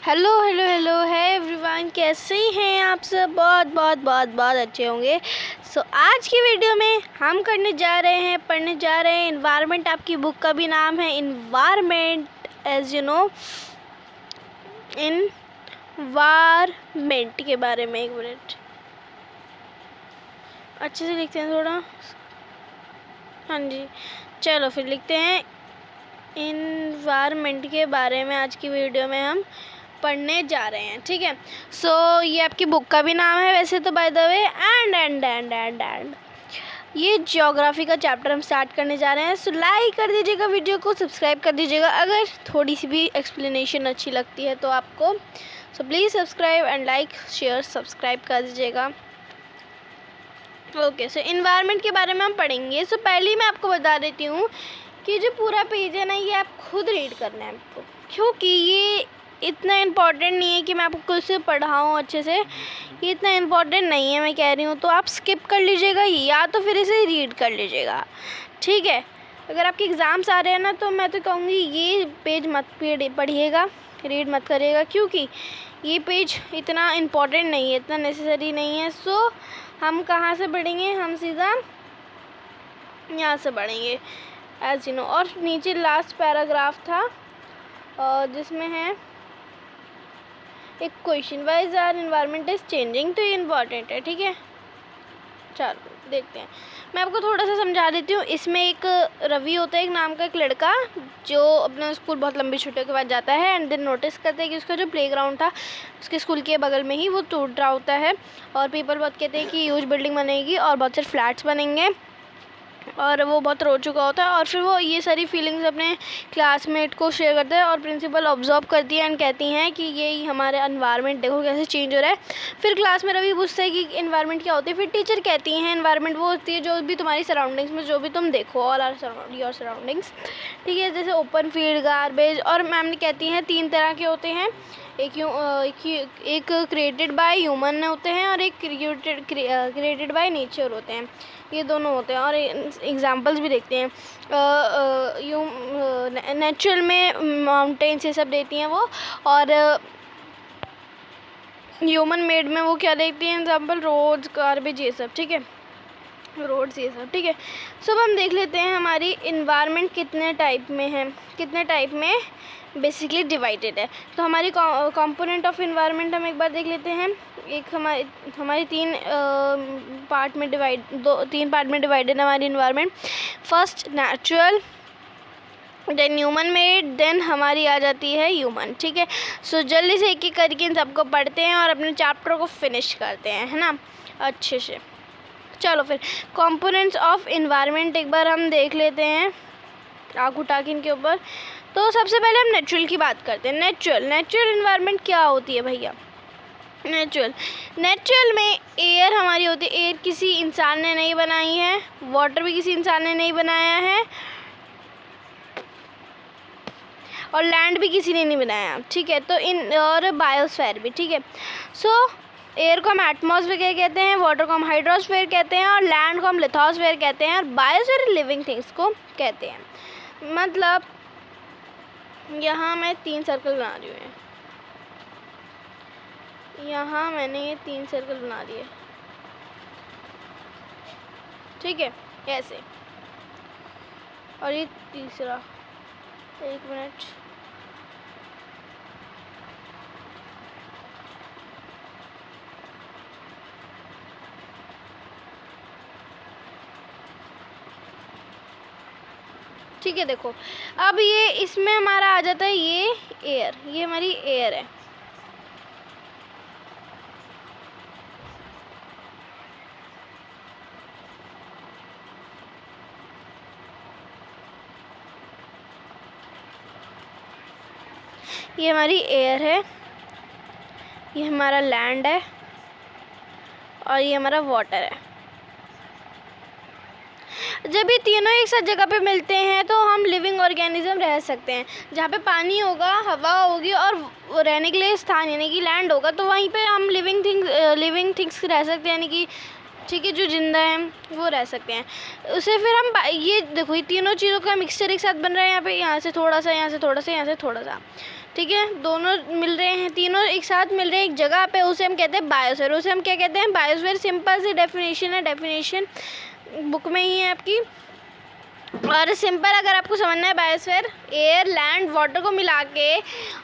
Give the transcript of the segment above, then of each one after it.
Hello hello hello है everyone, कैसे हैं आप सब? बहुत बहुत बहुत बहुत अच्छे होंगे। आज की वीडियो में हम पढ़ने जा रहे हैं इन्वायरमेंट। आपकी बुक का भी नाम है environment, as you know, environment के बारे में। एक मिनट, अच्छे से लिखते हैं थोड़ा। हाँ जी, चलो फिर लिखते हैं इन्वायरमेंट के बारे में। आज की वीडियो में हम पढ़ने जा रहे हैं, ठीक है। ये आपकी बुक का भी नाम है वैसे तो, बाय द वे। एंड ये ज्योग्राफी का चैप्टर हम स्टार्ट करने जा रहे हैं। लाइक कर दीजिएगा वीडियो को, सब्सक्राइब कर दीजिएगा अगर थोड़ी सी भी एक्सप्लेनेशन अच्छी लगती है तो आपको। Please subscribe and like share subscribe कर दीजिएगा। ओके, इन्वायरमेंट के बारे में हम पढ़ेंगे। पहले ही मैं आपको बता देती हूँ कि जो पूरा पेज है ना, ये आप खुद रीड करना है आपको, क्योंकि ये इतना इम्पॉर्टेंट नहीं है कि मैं आपको इसे पढ़ाऊँ अच्छे से। ये इतना इम्पॉर्टेंट नहीं है, मैं कह रही हूँ। तो आप स्किप कर लीजिएगा या तो फिर इसे रीड कर लीजिएगा, ठीक है। अगर आपके एग्ज़ाम्स आ रहे हैं ना, तो मैं तो कहूँगी ये पेज मत पढ़िएगा, रीड मत करिएगा, क्योंकि ये पेज इतना इम्पॉर्टेंट नहीं है, इतना नेसेसरी नहीं है। हम कहाँ से पढ़ेंगे? हम सीधा यहाँ से पढ़ेंगे, एज यू नो। और नीचे लास्ट पैराग्राफ था जिसमें है एक क्वेश्चन, why is our environment is changing. तो ये इम्पॉर्टेंट है, ठीक है। चलो देखते हैं, मैं आपको थोड़ा सा समझा देती हूँ। इसमें एक रवि होता है, एक नाम का एक लड़का, जो अपना स्कूल बहुत लंबी छुट्टियों के बाद जाता है। एंड देन नोटिस करते हैं कि उसका जो प्लेग्राउंड था उसके स्कूल के बगल में ही वो टूट रहा होता है। और पीपल बहुत कहते हैं कि ह्यूज बिल्डिंग बनेगी और बहुत सारे फ्लैट्स बनेंगे, और वो बहुत रो चुका होता है। और फिर वो ये सारी फीलिंग्स अपने क्लासमेट को शेयर करता है, और प्रिंसिपल ऑब्जर्व करती है एंड कहती हैं कि ये हमारे एनवायरनमेंट देखो कैसे चेंज हो रहा है। फिर क्लास में रवि पूछता है कि एनवायरनमेंट क्या होती है। फिर टीचर कहती हैं एनवायरनमेंट वो होती है जो भी तुम्हारी सराउंडिंग्स में जो भी तुम देखो, ऑल आर योर सराउंडिंग्स, ठीक है। जैसे ओपन फील्ड, गार्बेज। और मैम ने कहती हैं 3 तरह के होते हैं, एक क्रिएटेड बाय ह्यूमन होते हैं और एक क्रिएटेड बाय नेचर होते हैं। ये दोनों होते हैं, और एग्जांपल्स भी देखते हैं। नेचुरल में माउंटेन्स ये सब देती हैं वो, और ह्यूमन मेड में वो क्या देखती हैं? एग्जांपल रोड्स, गार्बेज, ये सब, ठीक है। रोड्स ये सब, ठीक है। अब हम देख लेते हैं हमारी इन्वायरमेंट कितने टाइप में है, कितने टाइप में बेसिकली डिवाइडेड है। तो हमारी कंपोनेंट ऑफ इन्वायरमेंट हम एक बार देख लेते हैं। एक हमारी 3 पार्ट में डिवाइडेड है हमारी environment. First natural, then human made, then हमारी आ जाती है ह्यूमन, ठीक है। जल्दी से एक एक करके इन सबको पढ़ते हैं और अपने चैप्टर को फिनिश करते हैं, है ना, अच्छे से। चलो फिर कंपोनेंट्स ऑफ इन्वायरमेंट एक बार हम देख लेते हैं आँख उठा के इनके ऊपर। तो सबसे पहले हम नेचुरल की बात करते हैं। नेचुरल इन्वायरमेंट क्या होती है भैया? नेचुरल में एयर हमारी होती है। एयर किसी इंसान ने नहीं बनाई है, वाटर भी किसी इंसान ने नहीं बनाया है, और लैंड भी किसी ने नहीं बनाया, ठीक है। तो और बायोस्फीयर भी, ठीक है। एयर को हम एटमॉस्फेयर कहते हैं, वाटर को हम हाइड्रोस्फीयर कहते हैं, और लैंड को हम लिथोस्फीयर कहते हैं, और बायोस्फीयर लिविंग थिंग्स को कहते हैं। मतलब यहाँ मैं 3 सर्कल बना रही हूँ, यहाँ मैंने ये 3 सर्कल बना दिए, ठीक है, ऐसे। और ये तीसरा, एक मिनट, ठीक है। देखो अब ये इसमें हमारा आ जाता है ये एयर, ये हमारी एयर है, ये हमारी एयर है, ये हमारा लैंड है, और ये हमारा वाटर है। जब ये तीनों एक साथ जगह पे मिलते हैं तो हम लिविंग ऑर्गेनिज्म रह सकते हैं। जहाँ पे पानी होगा, हवा होगी, और रहने के लिए स्थान यानी कि लैंड होगा, तो वहीं पे हम लिविंग थिंग्स रह सकते हैं, यानी कि, ठीक है, जो जिंदा हैं वो रह सकते हैं। उसे फिर हम ये देखो, ये तीनों चीज़ों का मिक्सचर एक साथ बन रहा है। यहाँ से थोड़ा सा, यहाँ से थोड़ा सा, यहाँ से थोड़ा सा, ठीक है, दोनों मिल रहे हैं, तीनों एक साथ मिल रहे हैं एक जगह पे, उसे हम कहते हैं बायोस्फीयर। उसे हम क्या कहते हैं? बायोस्फीयर। सिंपल सी डेफिनेशन है, डेफिनेशन बुक में ही है आपकी। और सिंपल अगर आपको समझना है, बायोस्फीयर एयर लैंड वाटर को मिला के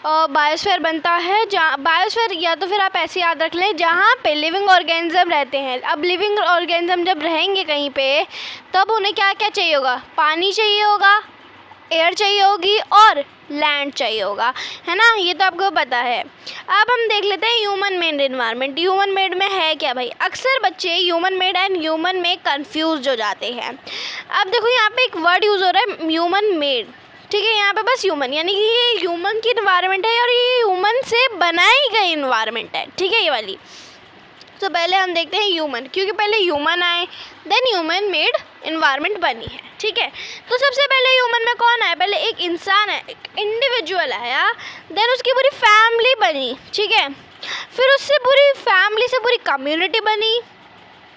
बायोस्फीयर बनता है। जहाँ बायोस्फीयर, या तो फिर आप ऐसे याद रख लें, जहाँ पे लिविंग ऑर्गेनिज्म रहते हैं। अब लिविंग ऑर्गेनिज्म जब रहेंगे कहीं पे, तब उन्हें क्या क्या चाहिए होगा? पानी चाहिए होगा, एयर चाहिए होगी और लैंड चाहिए होगा, है ना? ये तो आपको पता है। अब हम देख लेते हैं human made environment. Human made में है क्या भाई? अक्सर बच्चे ह्यूमन मेड एंड ह्यूमन में कंफ्यूज हो जाते हैं। अब देखो यहाँ पे एक वर्ड यूज़ हो रहा है, ह्यूमन मेड, ठीक है? यहाँ पे बस ह्यूमन, यानी कि ये ह्यूमन की इन्वायरमेंट है और ये ह्यूमन से बनाई गई इन्वायरमेंट है, ठीक है, ये वाली। तो पहले हम देखते हैं ह्यूमन, क्योंकि पहले ह्यूमन आए देन ह्यूमन मेड इन्वायरमेंट बनी है, ठीक है? तो सबसे पहले ह्यूमन में कौन आया? पहले एक इंसान है, एक इंडिविजुअल आया, देन उसकी पूरी फैमिली बनी, ठीक है? फिर उससे पूरी फैमिली से पूरी कम्युनिटी बनी,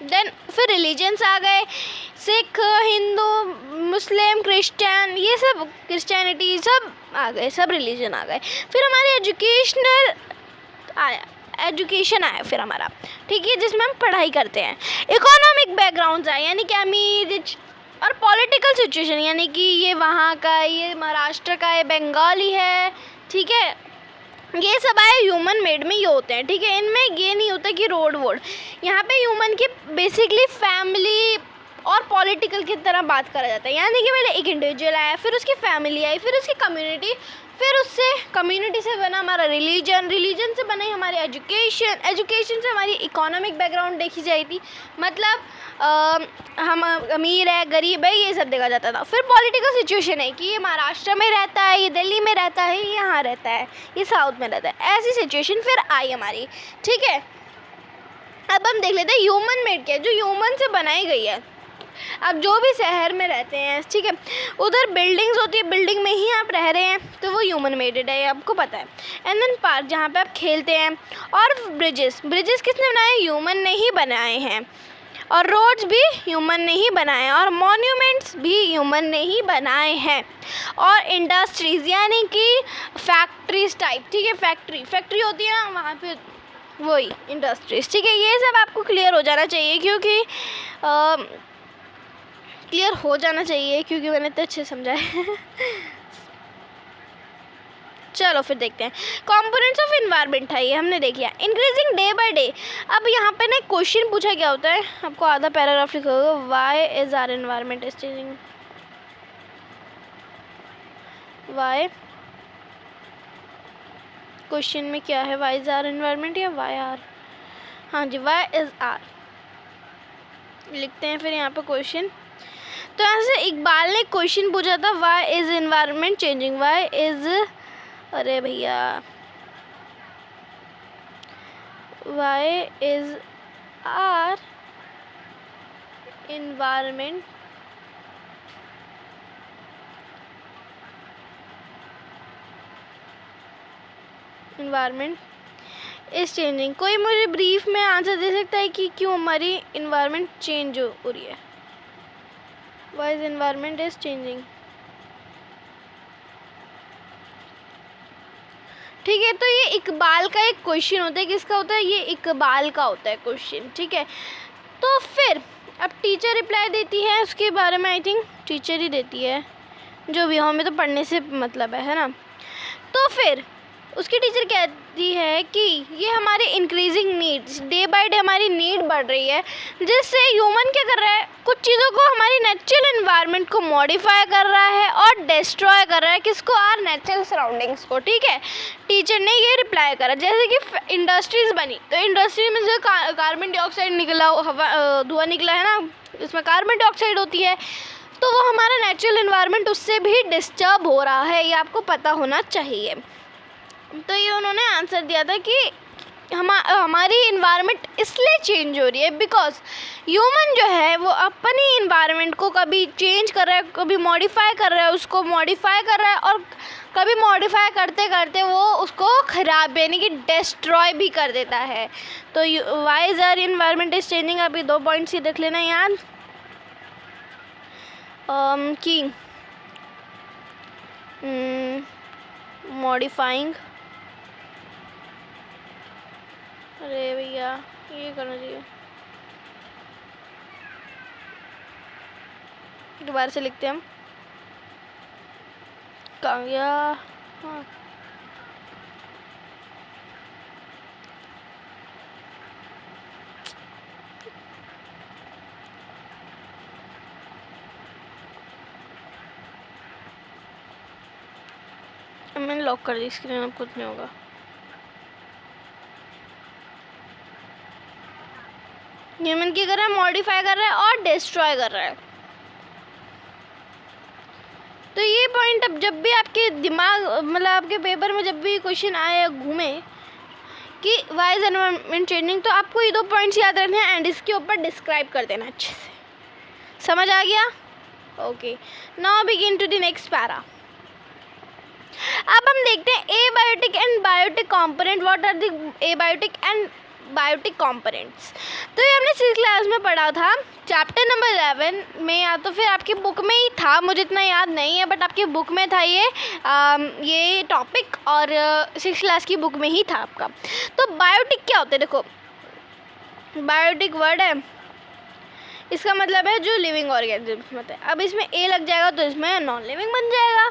देन फिर रिलीजन्स आ गए, सिख, हिंदू, मुस्लिम, क्रिश्चियन, ये सब, क्रिश्चियनिटी सब आ गए, सब रिलीजन आ गए। फिर हमारे एजुकेशन आया फिर हमारा, ठीक है, जिसमें हम पढ़ाई करते हैं। इकोनॉमिक बैकग्राउंड आए, यानी कि अमीर और पॉलिटिकल सिचुएशन, यानी कि ये वहाँ का है, ये महाराष्ट्र का है, बंगाली है, ठीक है? ये सब आए ह्यूमन मेड में, ये होते हैं, ठीक है? इनमें ये नहीं होता कि रोड वोड। यहाँ पे ह्यूमन की बेसिकली फैमिली और पॉलिटिकल की तरह बात करा जाता है, यानी कि पहले एक इंडिविजुअल आया, फिर उसकी फैमिली आई, फिर उसकी कम्युनिटी, फिर उससे कम्युनिटी से बना हमारा रिलीजन, रिलीजन से बनी हमारी एजुकेशन, एजुकेशन से हमारी इकोनॉमिक बैकग्राउंड देखी जाती, मतलब हम अमीर है, गरीब है, ये सब देखा जाता था। फिर पॉलिटिकल सिचुएशन है कि ये महाराष्ट्र में रहता है, ये दिल्ली में रहता है, ये यहाँ रहता है, ये साउथ में रहता है, ऐसी सिचुएशन फिर आई हमारी, ठीक है? अब हम देख लेते हैं ह्यूमन मेड क्या है, जो ह्यूमन से बनाई गई है। अब जो भी शहर में रहते हैं, ठीक है, उधर बिल्डिंग्स होती है, बिल्डिंग में ही आप रह रहे हैं, तो वो ह्यूमन मेडेड है, आपको पता है। एंड देन पार्क, जहाँ पे आप खेलते हैं, और ब्रिजेस, ब्रिजेस किसने बनाए? ह्यूमन ने ही बनाए हैं। और रोड्स भी ह्यूमन ने ही बनाए हैं, और मॉन्यूमेंट्स भी ह्यूमन ने ही बनाए हैं। और इंडस्ट्रीज़, यानी कि फैक्ट्रीज टाइप, ठीक है, फैक्ट्री होती है ना, वहाँ पे वही इंडस्ट्रीज, ठीक है? ये सब आपको क्लियर हो जाना चाहिए, क्योंकि क्लियर हो जाना चाहिए, क्योंकि मैंने तो अच्छे समझा है। चलो फिर देखते हैं कंपोनेंट्स ऑफ इन्वायरमेंट है, ये हमने देख लिया। Increasing day by day. अब यहाँ पे ना क्वेश्चन पूछा गया होता है, आपको आधा पैराग्राफ लिखा होगा, why is our environment is changing. Why, question में क्या है? व्हाई इज आवर एनवायरनमेंट या व्हाई आर? हाँ जी, व्हाई इज आर लिखते हैं फिर यहाँ पे क्वेश्चन। तो यहाँ से इकबाल ने क्वेश्चन पूछा था, why is environment changing, why is, अरे भैया, why is our environment is changing. कोई मुझे ब्रीफ में आंसर दे सकता है कि क्यों हमारी इन्वायरमेंट चेंज हो रही है? Why is environment is changing? ठीक है, तो ये इकबाल का एक क्वेश्चन होता है, किसका होता है? ये इकबाल का होता है क्वेश्चन, ठीक है? तो फिर अब टीचर रिप्लाई देती है उसके बारे में, आई थिंक टीचर ही देती है, जो भी हमें तो पढ़ने से मतलब है ना? तो फिर उसकी टीचर कहती है कि ये हमारे increasing needs, day by day हमारी नीड बढ़ रही है, जिससे ह्यूमन क्या कर रहा है? कुछ चीज़ों को, हमारी नेचुरल एनवायरनमेंट को मॉडिफाई कर रहा है और डिस्ट्रॉय कर रहा है, किसको? आर नेचुरल सराउंडिंग्स को, ठीक है? टीचर ने ये रिप्लाई करा। जैसे कि इंडस्ट्रीज़ बनी, तो इंडस्ट्री में जो कार्बन डाइऑक्साइड निकला, हवा धुआं निकला है ना, इसमें कार्बन डाइऑक्साइड होती है, तो वो हमारा नेचुरल एनवायरनमेंट उससे भी डिस्टर्ब हो रहा है, ये आपको पता होना चाहिए। तो ये उन्होंने आंसर दिया था कि हमारी इन्वायरमेंट इसलिए चेंज हो रही है बिकॉज ह्यूमन जो है वो अपनी इन्वायरमेंट को कभी चेंज कर रहा है, कभी मॉडिफाई कर रहा है, उसको मॉडिफाई कर रहा है, और कभी मॉडिफाई करते करते वो उसको ख़राब यानी कि डिस्ट्रॉय भी कर देता है। तो why is our environment is changing, अभी 2 पॉइंट्स ही देख लेना याद, कि मॉडिफाइंग अरे भैया ये करना चाहिए, दोबारा से लिखते हैं हम। कहाँ गया? हाँ मैंने लॉक कर दी स्क्रीन, अब कुछ नहीं होगा। ह्यूमन क्या कर रहा है? मॉडिफाई कर रहा है और डिस्ट्रॉय कर रहा है। तो ये पॉइंट अब जब भी आपके दिमाग मतलब आपके पेपर में जब भी क्वेश्चन आए या घूमे कि वाई इज एनवायरनमेंट चेंजिंग, तो आपको ये 2 पॉइंट्स याद रखने हैं एंड इसके ऊपर डिस्क्राइब कर देना अच्छे से। समझ आ गया? Okay, now begin to the next para. अब हम देखते हैं abiotic and biotic component. What are the abiotic and biotic components? तो ये हमने 6th क्लास में पढ़ा था, चैप्टर नंबर 11 में, या तो फिर आपकी बुक में ही था, मुझे इतना याद नहीं है, बट आपकी बुक में था ये टॉपिक, और 6th क्लास की बुक में ही था आपका। तो बायोटिक क्या होते हैं? देखो, बायोटिक वर्ड है, इसका मतलब है जो लिविंग ऑर्गेनिज्म होते हैं। अब इसमें ए लग जाएगा तो इसमें नॉन लिविंग बन जाएगा।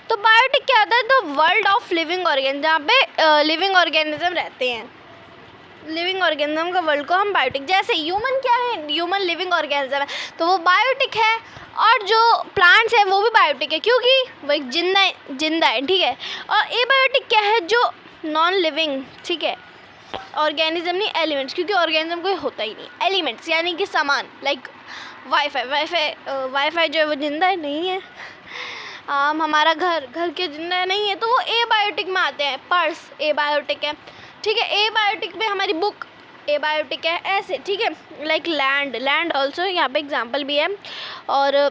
तो बायोटिक क्या होता है? तो वर्ल्ड ऑफ लिविंग ऑर्गेनिज्म, जहाँ पे लिविंग ऑर्गेनिज्म रहते हैं। लिविंग ऑर्गेनिज्म का वर्ल्ड को हम बायोटिक, जैसे ह्यूमन क्या है? ह्यूमन लिविंग ऑर्गेनिज्म है तो वो बायोटिक है, और जो प्लांट्स है वो भी बायोटिक है क्योंकि वो एक जिंदा है, ठीक है। और एबायोटिक क्या है? जो नॉन लिविंग, ठीक है, ऑर्गेनिज्म नहीं, एलिमेंट्स, क्योंकि ऑर्गेनिज्म कोई होता ही नहीं। एलिमेंट्स यानी कि सामान, लाइक वाईफाई जो है वो जिंदा नहीं है। हमारा घर के जिंदा नहीं है, तो वो एबायोटिक में आते हैं। पर्स एबायोटिक है, ठीक है। एबायोटिक में हमारी बुक एबायोटिक है, ऐसे, ठीक है। लाइक लैंड ऑल्सो यहाँ पे एग्जाम्पल भी है, और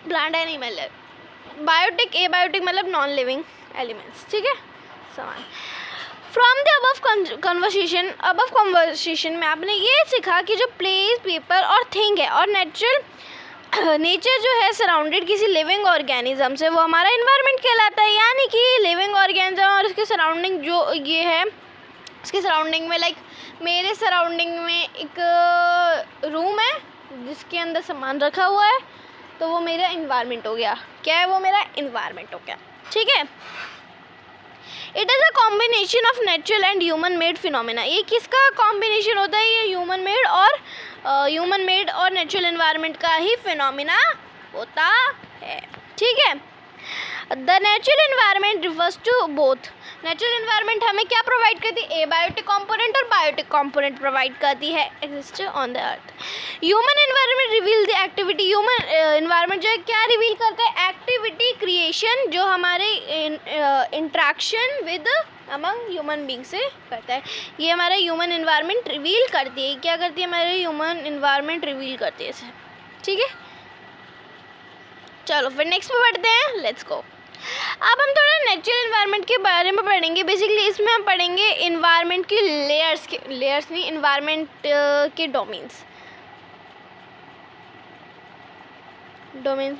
प्लांट एनिमल है। बायोटिक एबायोटिक मतलब नॉन लिविंग एलिमेंट्स, ठीक है, सामान। फ्रॉम द अबव कन्वर्सेशन में आपने ये सीखा कि जो प्लेस, पेपर और थिंग है, और नेचर जो है सराउंडेड किसी लिविंग ऑर्गेनिज्म से, वो हमारा इन्वायरमेंट कहलाता है। यानी कि लिविंग ऑर्गेनिज्म और उसके सराउंडिंग जो ये है, उसके सराउंडिंग में, लाइक मेरे सराउंडिंग में एक रूम है जिसके अंदर सामान रखा हुआ है, तो वो मेरा इन्वायरमेंट हो गया। क्या है? वो मेरा इन्वायरमेंट हो गया, ठीक है। It is a combination of natural and human made phenomena. ये किसका कॉम्बिनेशन होता है? ये ह्यूमन मेड और नेचुरल एनवायरनमेंट का ही फिनोमेना होता है, ठीक है। The natural environment refers to both. Natural environment हमें क्या प्रोवाइड करती है? एबायोटिक कंपोनेंट और बायोटिक कंपोनेंट प्रोवाइड करती है, exist on the earth. Human environment reveal the activity. Human environment जो है क्या रिवील करता है? एक्टिविटी, क्रिएशन, जो हमारे interaction with among human being से करता है। ये हमारा ह्यूमन एनवायरनमेंट रिवील करती है। क्या करती है? हमारे ह्यूमन एनवायरनमेंट रिवील करती है इसे, ठीक है। चलो फिर नेक्स्ट पे बढ़ते हैं, लेट्स गो। अब हम थोड़ा नेचुरल एनवायरनमेंट के बारे में पढ़ेंगे। बेसिकली इसमें हम पढ़ेंगे एनवायरनमेंट की लेयर्स नहीं, एनवायरनमेंट के डोमेन्स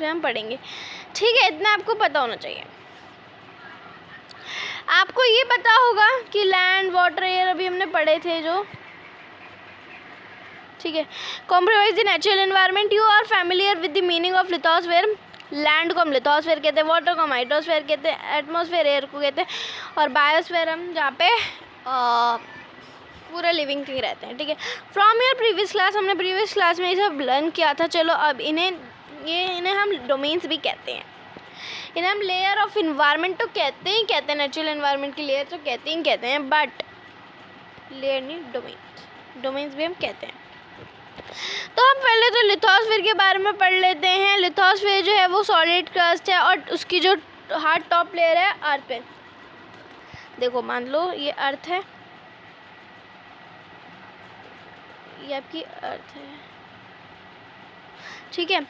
में हम पढ़ेंगे, ठीक है। इतना आपको पता होना चाहिए। आपको ये पता होगा कि लैंड, वाटर, एयर अभी हमने पढ़े थे जो, ठीक है। Compromise the natural environment. You are familiar with the meaning of lithosphere. Land को हम लिथोस्फेयर कहते हैं, वाटर को हम हाइड्रोस्फेयर कहते हैं, एटमॉस्फेयर एयर को कहते हैं, और बायोस्फेयर हम जहाँ पे पूरा लिविंग थिंग रहते हैं, ठीक है। फ्रॉम योर प्रीवियस क्लास, हमने प्रीवियस क्लास में ये सब लर्न किया था। चलो अब इन्हें हम डोमेन्स भी कहते हैं। इन्हें हम लेयर ऑफ इन्वायरमेंट तो कहते हैं नेचुरल एनवायरनमेंट की लेयर तो कहते हैं, बट लेयर नहीं, डोमेन्स भी हम कहते हैं। तो हम पहले तो लिथोस्फेयर के बारे में पढ़ लेते हैं। लिथोस्फेयर जो है वो सॉलिड क्रस्ट है, और उसकी जो हार्ड टॉप लेयर है अर्थ पे। देखो मान लो ये अर्थ है, ये आपकी अर्थ है, ठीक है।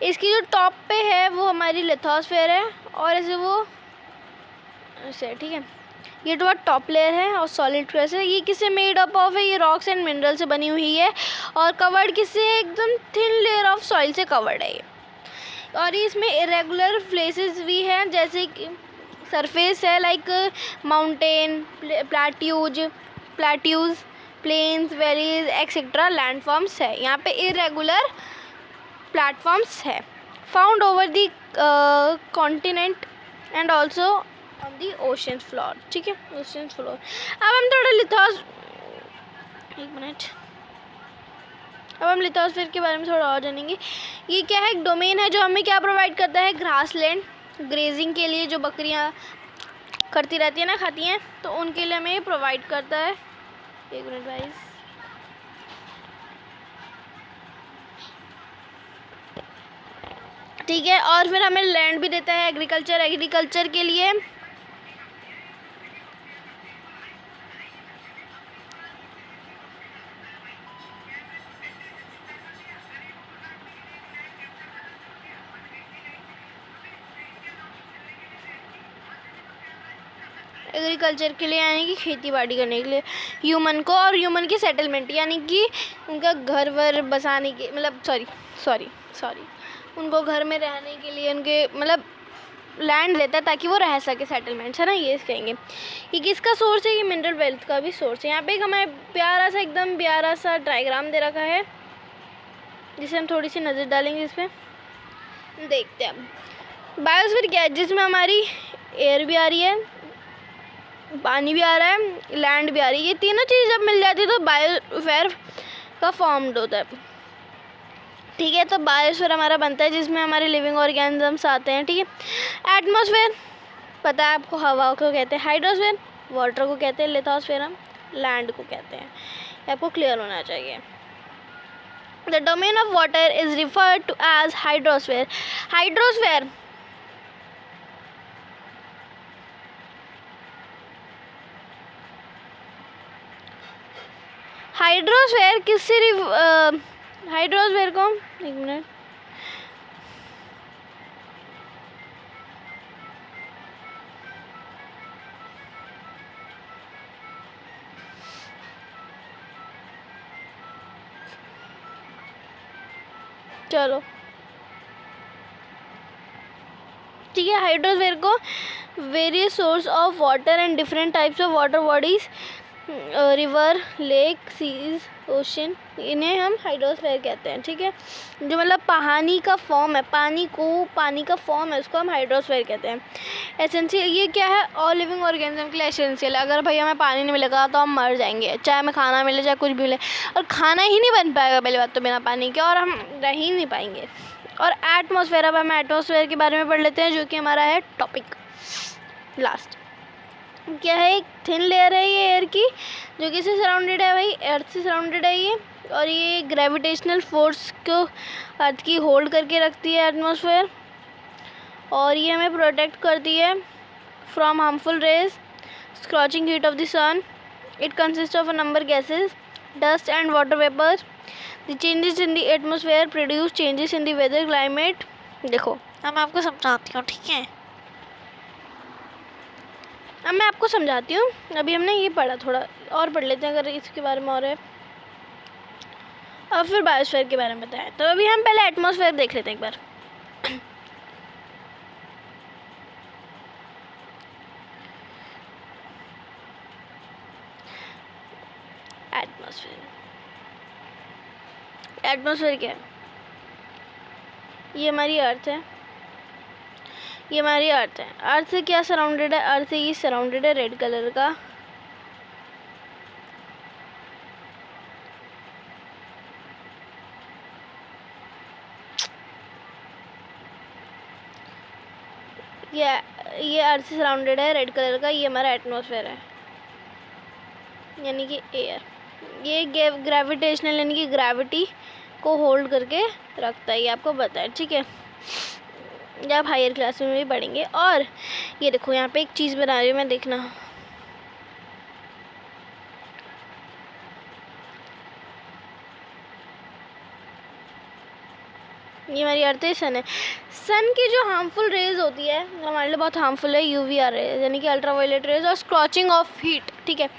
इसकी जो टॉप पे है वो हमारी लिथोस्फेयर है, और ऐसे वो ऐसे, ठीक है। ये जो टॉप लेयर है और सॉलिड क्रस्ट है, ये किससे मेड अप ऑफ है? ये रॉक्स एंड मिनरल से बनी हुई है, और कवर्ड किससे? एकदम थिन लेयर ऑफ सॉइल से कवर्ड है ये। और इसमें इरेगुलर प्लेसेस भी हैं, जैसे कि सरफेस है like mountain, plateaus, plateaus, plains, valleys etcetera landforms है। यहाँ पे इरेगुलर प्लेटफॉर्म्स है found over the continent and also on the ocean floor. ठीक है, ओशन फ्लोर। अब हम थोड़ा लिथोस, एक मिनट, अब हम लिथोस्फीयर के बारे में थोड़ा और जानेंगे। ये क्या है, एक डोमेन है जो हमें क्या प्रोवाइड करता है, ग्रास लैंड, ग्रेजिंग के लिए जो बकरियां करती रहती है ना, खाती हैं, तो उनके लिए हमें ये प्रोवाइड करता है। एक मिनट भाई, ठीक है। और फिर हमें लैंड भी देता है एग्रीकल्चर के लिए। एग्रीकल्चर के लिए यानी कि खेती बाड़ी करने के लिए ह्यूमन को, और ह्यूमन की सेटलमेंट यानी कि उनका घर वर बसाने के, मतलब सॉरी उनको घर में रहने के लिए उनके मतलब लैंड देता है ताकि वो रह सके, सेटलमेंट्स है ना, ये कहेंगे। ये किसका सोर्स है, ये मिनरल वेल्थ का भी सोर्स है। यहाँ पे एक हमें एकदम प्यारा सा डायग्राम दे रखा है जिसे हम थोड़ी सी नज़र डालेंगे इस पर, देखते हैं। बायोस्फीयर क्या है, जिसमें हमारी एयर भी आ रही है, पानी भी आ रहा है, लैंड भी आ रही है। ये तीनों चीज़ जब मिल जाती है तो बायोस्फीयर का फॉर्म्ड होता है। ठीक है, तो बायोस्फीयर हमारा बनता है जिसमें हमारे लिविंग ऑर्गेनिजम्स आते हैं। ठीक है, एटमॉस्फेयर पता है आपको, हवा को कहते हैं। हाइड्रोस्फीयर वाटर को कहते हैं। लिथोस्फीयर हम लैंड को कहते हैं। ये आपको क्लियर होना चाहिए। The domain of water is referred to as hydrosphere. Hydrosphere किससे हाइड्रोस्फीयर को, एक मिनट, चलो ठीक है। हाइड्रोस्फीयर को various source of water and different types of water bodies, river, lake, seas, ocean, इन्हें हम हाइड्रोस्फीयर कहते हैं। ठीक है, जो मतलब पानी का फॉर्म है, पानी का फॉर्म है, उसको हम हाइड्रोस्फीयर कहते हैं। एसेंशियल, ये क्या है, ऑल लिविंग ऑर्गेनिज्म के लिए एसेंशियल है। अगर भाई हमें पानी नहीं मिलेगा तो हम मर जाएंगे, चाहे हमें खाना मिले चाहे कुछ भी मिले, और खाना ही नहीं बन पाएगा पहली बात तो बिना पानी के, और हम रह ही नहीं पाएंगे। और एटमॉस्फेयर, अब हम एटमॉस्फेयर के बारे में पढ़ लेते हैं जो कि हमारा है टॉपिक लास्ट। क्या है, एक थिन लेयर है ये एयर की, जो कि से सराउंडेड है, भाई अर्थ से सराउंडेड है ये, और ये ग्रेविटेशनल फोर्स को अर्थ की होल्ड करके रखती है एटमॉस्फेयर, और ये हमें प्रोटेक्ट करती है from harmful rays, scorching heat of the sun. It consist of a number gases, dust and water vapour. The changes in the atmosphere produce changes in the weather climate. देखो अब मैं आपको समझाती हूँ, ठीक है, अब मैं आपको समझाती हूँ। अभी हमने ये पढ़ा, थोड़ा और पढ़ लेते हैं अगर इसके बारे में और है, और फिर बायोस्फीयर के बारे में बताया। तो अभी हम पहले एटमॉस्फेयर देख लेते हैं एक बार। एटमॉस्फेयर क्या है, ये हमारी अर्थ है, ये हमारी अर्थ है। अर्थ से क्या सराउंडेड है, अर्थ से ये सराउंडेड है रेड कलर का, ये अर्थ से सराउंडेड है रेड कलर का, ये हमारा एटमॉस्फेयर है यानी कि एयर। ये ग्रेविटेशनल यानी कि ग्रेविटी को होल्ड करके रखता है, ये आपको पता है। ठीक है, ये आप हायर क्लास में भी पढ़ेंगे। और ये देखो यहाँ पे एक चीज़ बना रही हूँ मैं, देखना, ये हमारी अर्थ है, सन है। सन की जो हार्मफुल रेज होती है, हमारे लिए बहुत हार्मफुल है, यूवीआर रेज यानी कि अल्ट्रावायलेट रेज, और स्क्रॉचिंग ऑफ हीट, ठीक है,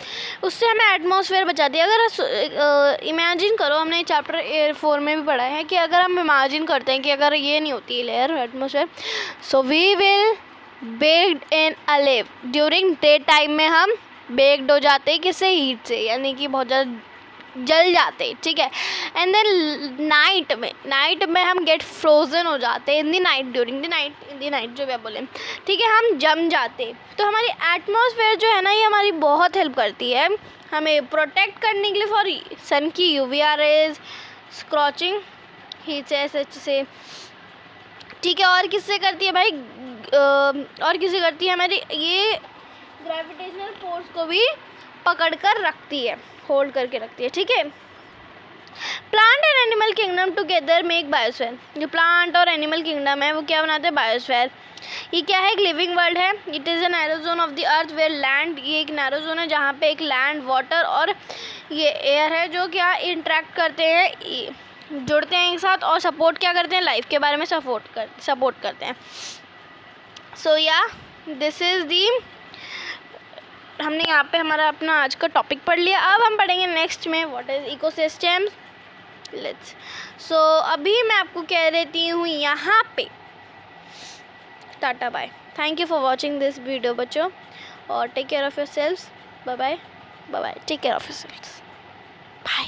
उससे हमें एटमॉस्फेयर बचाती है। अगर इमेजिन करो, हमने चैप्टर 4 में भी पढ़ा है कि अगर हम इमेजिन करते हैं कि अगर ये नहीं होती layer atmosphere, so we will baked in a leave, during day time में हम बेक्ड हो जाते हैं किससे, हीट से, यानी कि बहुत ज़्यादा जल जाते, ठीक है। एंड देन नाइट में हम गेट फ्रोजन हो जाते इन दी नाइट, ड्यूरिंग द नाइट जो भी आप बोले, ठीक है, हम जम जाते। तो हमारी एटमॉस्फेयर जो है ना, ये हमारी बहुत हेल्प करती है हमें प्रोटेक्ट करने के लिए फॉर सन की UV रेज, स्क्रॉचिंग हीट से, ठीक है। और किससे करती है भाई, और किससे करती है, हमारी ये ग्रेविटेशनल फोर्स को भी पकड़ कर रखती है, होल्ड करके रखती है, ठीक है। Plant and animal kingdom together make biosphere. जो प्लांट और एनिमल किंगडम है वो क्या बनाते हैं, बायोस्फीयर। ये क्या है, एक लिविंग वर्ल्ड है। It is a narrow zone of the earth where land, ये एक नैरो जोन है जहाँ पे एक लैंड, वाटर और ये एयर है जो क्या इंटरेक्ट करते हैं, जुड़ते हैं एक साथ और सपोर्ट क्या करते हैं, लाइफ के बारे में सपोर्ट करते हैं। सो या दिस इज़ दी, हमने यहाँ पे हमारा अपना आज का टॉपिक पढ़ लिया। अब हम पढ़ेंगे नेक्स्ट में what is ecosystems. Let's so अभी मैं आपको कह देती हूँ यहाँ पे tata bye. Thank you for watching this video बच्चों, और take care of your selves. Bye bye, take care of your selves, bye.